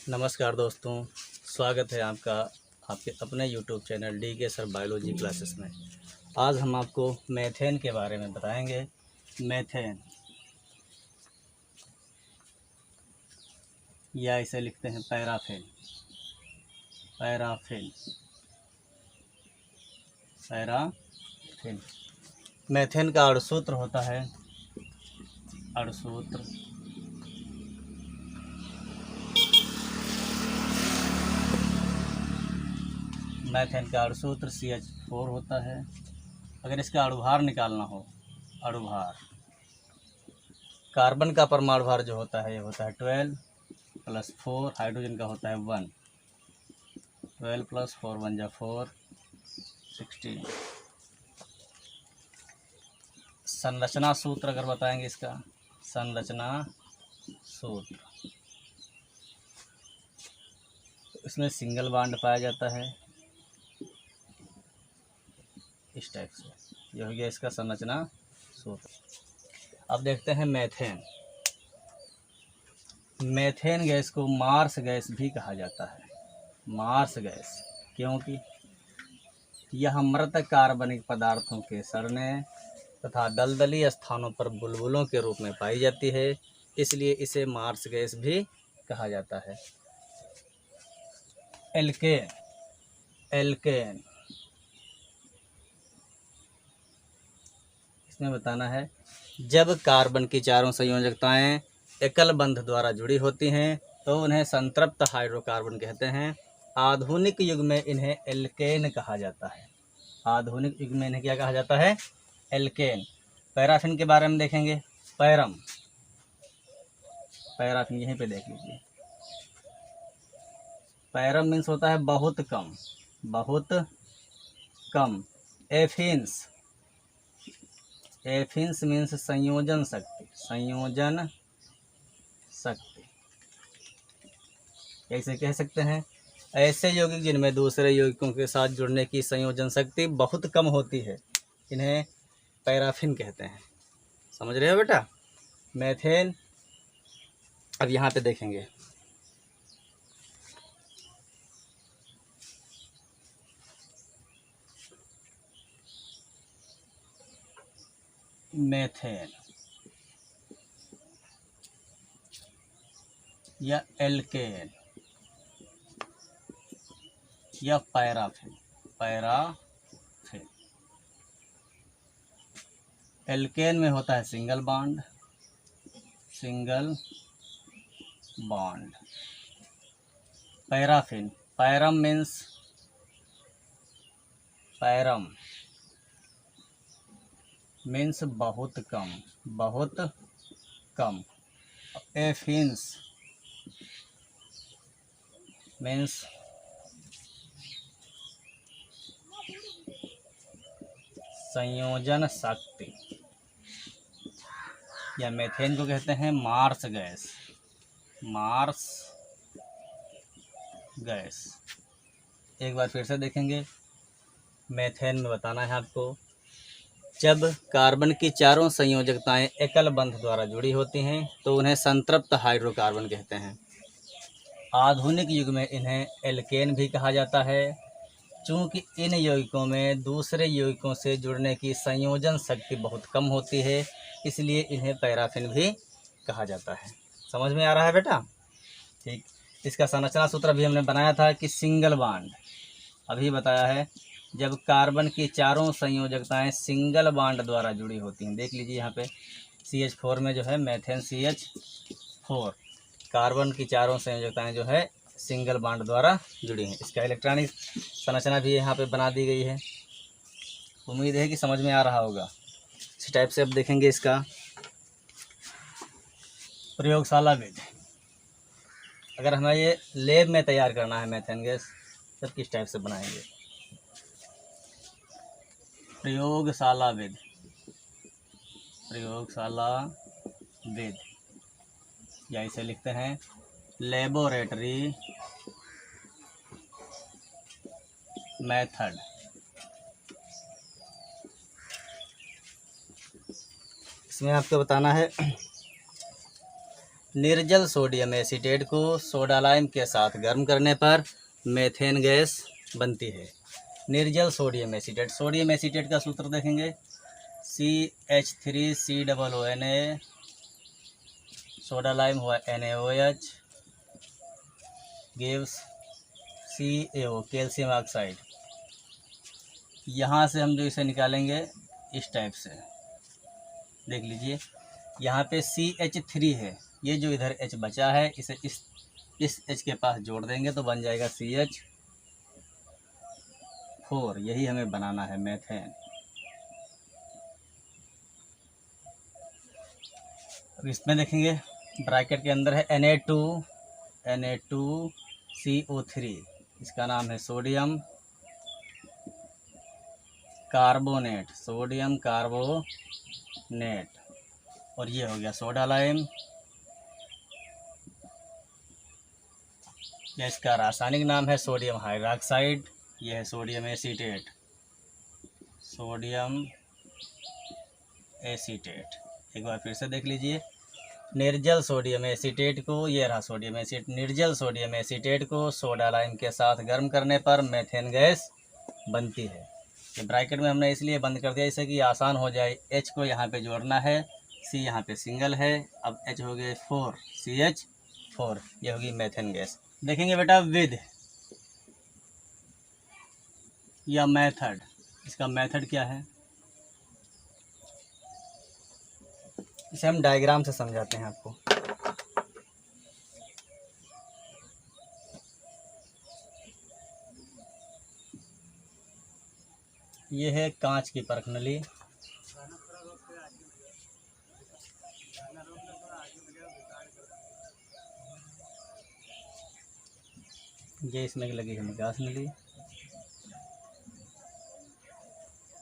नमस्कार दोस्तों, स्वागत है आपका आपके अपने YouTube channel DK sir biology classes में। आज हम आपको मेथेन के बारे में बताएंगे। मेथेन या इसे लिखते हैं पैराफिन। पैराफिन पैराफिन मेथेन का अणुसूत्र होता है अणुसूत्र मेथेन का अणुसूत्र CH4 होता है। अगर इसका अणुभार निकालना हो, अणुभार कार्बन का परमाणु भार जो होता है ये होता है 12 + 4, हाइड्रोजन का होता है 1। 12 + 4 1 जा 4, 16। संरचना सूत्र अगर बताएंगे इसका, संरचना सूत्र, इसमें सिंगल बॉन्ड पाया जाता है इस टाइप से। यह हो गया इसका संरचना सूत्र। अब देखते हैं मेथेन। मेथेन गैस को मार्स गैस भी कहा जाता है। मार्स गैस क्योंकि यह मृत कार्बनिक पदार्थों के सड़ने तथा दलदली स्थानों पर बुलबुलों के रूप में पाई जाती है, इसलिए इसे मार्स गैस भी कहा जाता है। एल्केन एल्केन इसमें बताना है, जब कार्बन की चारों संयोजकताएं एकल बंध द्वारा जुड़ी होती हैं तो उन्हें संतृप्त हाइड्रोकार्बन कहते हैं। आधुनिक युग में इन्हें एल्केन कहा जाता है। आधुनिक युग में इन्हें क्या कहा जाता है? एल्केन। पैराफिन के बारे में देखेंगे। पैराफिन यहीं पे देख लीजिए। पैरम मीन्स होता है बहुत कम, बहुत कम। एफिन्स मीन्स संयोजन शक्ति, संयोजन शक्ति। कैसे कह सकते हैं? ऐसे यौगिक जिनमें दूसरे यौगिकों के साथ जुड़ने की संयोजन शक्ति बहुत कम होती है, इन्हें पैराफिन कहते हैं। समझ रहे हो बेटा? मेथेन अब यहाँ पे देखेंगे। मेथेन या एल्केन या पैराफिन। एल्केन में होता है single bond. Paraffin, param means बहुत कम। एफिन्स मीन्स संयोजन शक्ति। या मेथेन को कहते हैं मार्स गैस। एक बार फिर से देखेंगे। मेथेन में बताना है आपको, जब कार्बन की चारों संयोजकताएं एकल बंध द्वारा जुड़ी होती हैं तो उन्हें संतृप्त हाइड्रोकार्बन कहते हैं। आधुनिक युग में इन्हें एल्केन भी कहा जाता है। चूँकि इन यौगिकों में दूसरे यौगिकों से जुड़ने की संयोजन शक्ति बहुत कम होती है, इसलिए इन्हें पैराफिन भी कहा जाता है। समझ में आ रहा है बेटा? ठीक। इसका संरचना सूत्र अभी हमने बनाया था कि सिंगल बॉन्ड, अभी बताया है, जब कार्बन की चारों संयोजकताएं सिंगल बॉन्ड द्वारा जुड़ी होती हैं। देख लीजिए यहाँ पे CH4 में जो है मेथेन CH4, कार्बन की चारों संयोजकताएं जो है सिंगल बॉन्ड द्वारा जुड़ी हैं। इसका इलेक्ट्रॉनिक संरचना भी यहाँ पे बना दी गई है। उम्मीद है कि समझ में आ रहा होगा। इस टाइप से अब देखेंगे इसका प्रयोगशाला विधि। अगर हमें ये लैब में तैयार करना है मेथेन गैस, तो किस टाइप से बनाएंगे? प्रयोगशाला विधि या इसे लिखते हैं लेबोरेटरी मेथड। इसमें आपको बताना है, निर्जल सोडियम एसीटेट को सोडा लाइम के साथ गर्म करने पर मेथेन गैस बनती है। निर्जल सोडियम एसीटेट का सूत्र देखेंगे, CH3COONA, सोडा लाइम हुआ NaOH, gives CaO, calcium oxide. यहाँ से हम जो इसे निकालेंगे इस टाइप से, देख लीजिए, यहाँ पे CH3 है, ये जो इधर H बचा है इसे इस H के पास जोड़ देंगे तो बन जाएगा CH4। यही हमें बनाना है मेथेन। अब इसमें देखेंगे ब्रैकेट के अंदर है Na2CO3, इसका नाम है सोडियम कार्बोनेट, और ये हो गया सोडा लाइम। या इसका रासायनिक नाम है सोडियम हाइड्रोक्साइड, यह है सोडियम एसीटेट। एक बार फिर से देख लीजिए, निर्जल सोडियम एसीटेट को, ये रहा निर्जल सोडियम एसीटेट को सोडा लाइम के साथ गर्म करने पर मेथेन गैस बनती है। ये ब्रैकेट में हमने इसलिए बंद कर दिया इससे कि आसान हो जाए। H को यहाँ पे जोड़ना है, C यहाँ पे सिंगल है, अब H हो गए 4, CH4, ये होगी मेथेन गैस। देखेंगे बेटा विध या मेथड, इसका मेथड क्या है, इसे हम डायग्राम से समझाते हैं आपको। ये है कांच की परख नली, ये इसमें लगी है निकास नली,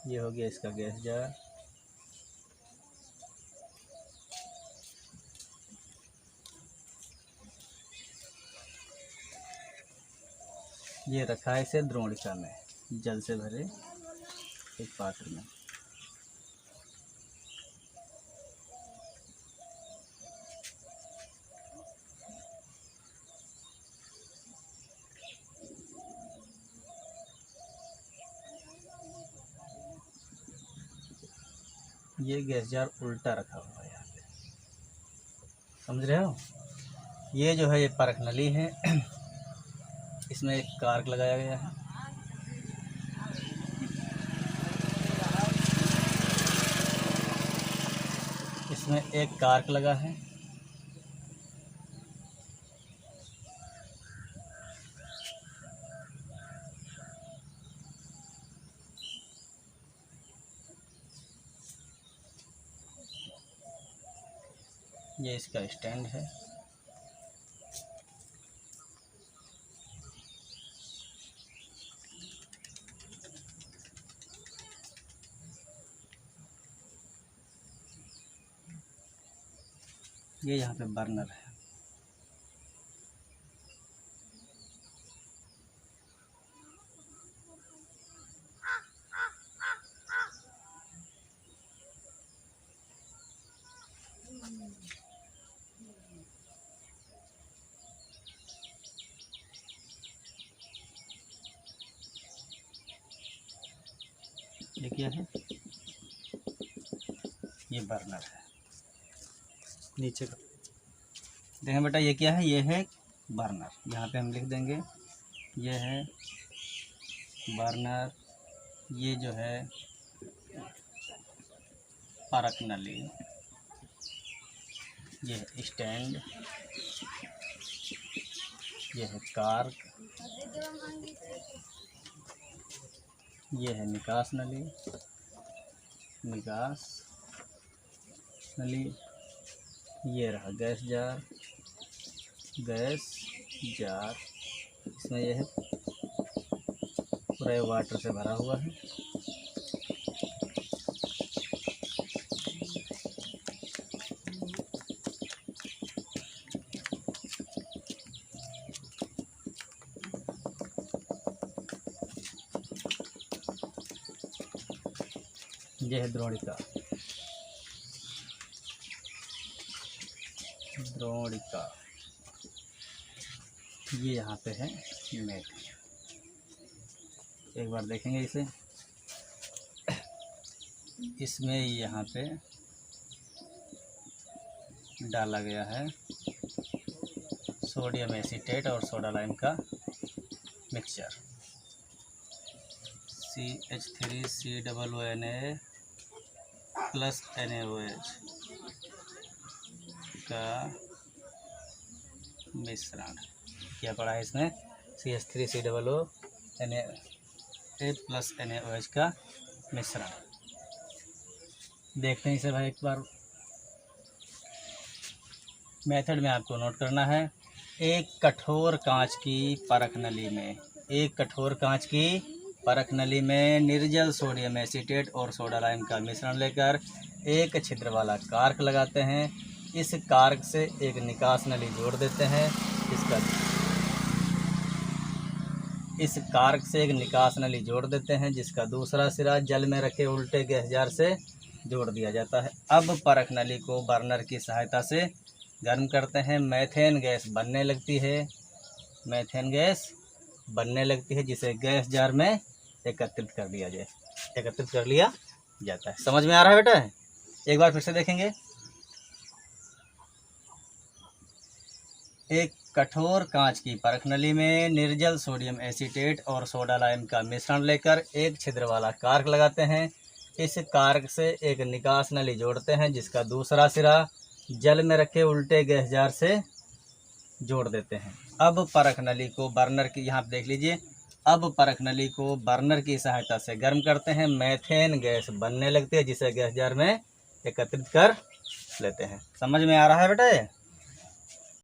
ये हो गया इसका गैस जार, ये रखा है इसे द्रोणिका में जल से भरे एक पात्र में। ये गैस जार उल्टा रखा हुआ है यहाँ पे, समझ रहे हो। ये जो है ये परख नली है, इसमें एक कार्क लगाया गया है, इसमें एक कार्क लगा है, ये इसका स्टैंड है, ये यहाँ पे बर्नर है। ये क्या है, ये बर्नर है नीचे का। देखें बेटा ये क्या है, ये है बर्नर, यहाँ पे हम लिख देंगे ये है बर्नर, ये जो है परख नली, ये है स्टैंड, ये है कार्क, ये है निकास नली, ये रहा गैस जार, इसमें यह है पूरा वाटर से भरा हुआ है। यह है द्रोणिका, द्रोणिका, ये यहाँ पे है मेथेन। एक बार देखेंगे इसे। इसमें यहाँ पे डाला गया है सोडियम एसीटेट और सोडा लाइम का मिक्सचर, CH3COONA प्लस NaOH का मिश्रण। क्या पड़ा है इसमें? CH3COONA प्लस NaOH का मिश्रण। देखते हैं इसे भाई एक बार। मेथड में आपको नोट करना है, एक कठोर कांच की परख नली में, एक कठोर कांच की परख नली में निर्जल सोडियम एसीटेट और सोडा लाइम का मिश्रण लेकर एक छिद्र वाला कार्क लगाते हैं। इस कार्क से एक निकास नली जोड़ देते हैं। इस कार्क से एक निकास नली जोड़ देते हैं जिसका दूसरा सिरा जल में रखे उल्टे गैस जार से जोड़ दिया जाता है। अब परख नली को बर्नर की सहायता से गर्म करते हैं। मेथेन गैस बनने लगती है, मेथेन गैस बनने लगती है जिसे गैस जार में एकत्रित कर लिया जाता है। समझ में आ रहा है बेटा? एक बार फिर से देखेंगे। एक कठोर कांच की परख नली में निर्जल सोडियम एसीटेट और सोडा लाइम का मिश्रण लेकर एक छिद्र वाला कार्क लगाते हैं। इस कार्क से एक निकास नली जोड़ते हैं जिसका दूसरा सिरा जल में रखे उल्टे गैस जार से जोड़ देते हैं। अब परख नली को बर्नर की, यहाँ देख लीजिए, अब परख नली को बर्नर की सहायता से गर्म करते हैं। मेथेन गैस बनने लगती है जिसे गैस जार में एकत्रित कर लेते हैं। समझ में आ रहा है बेटा?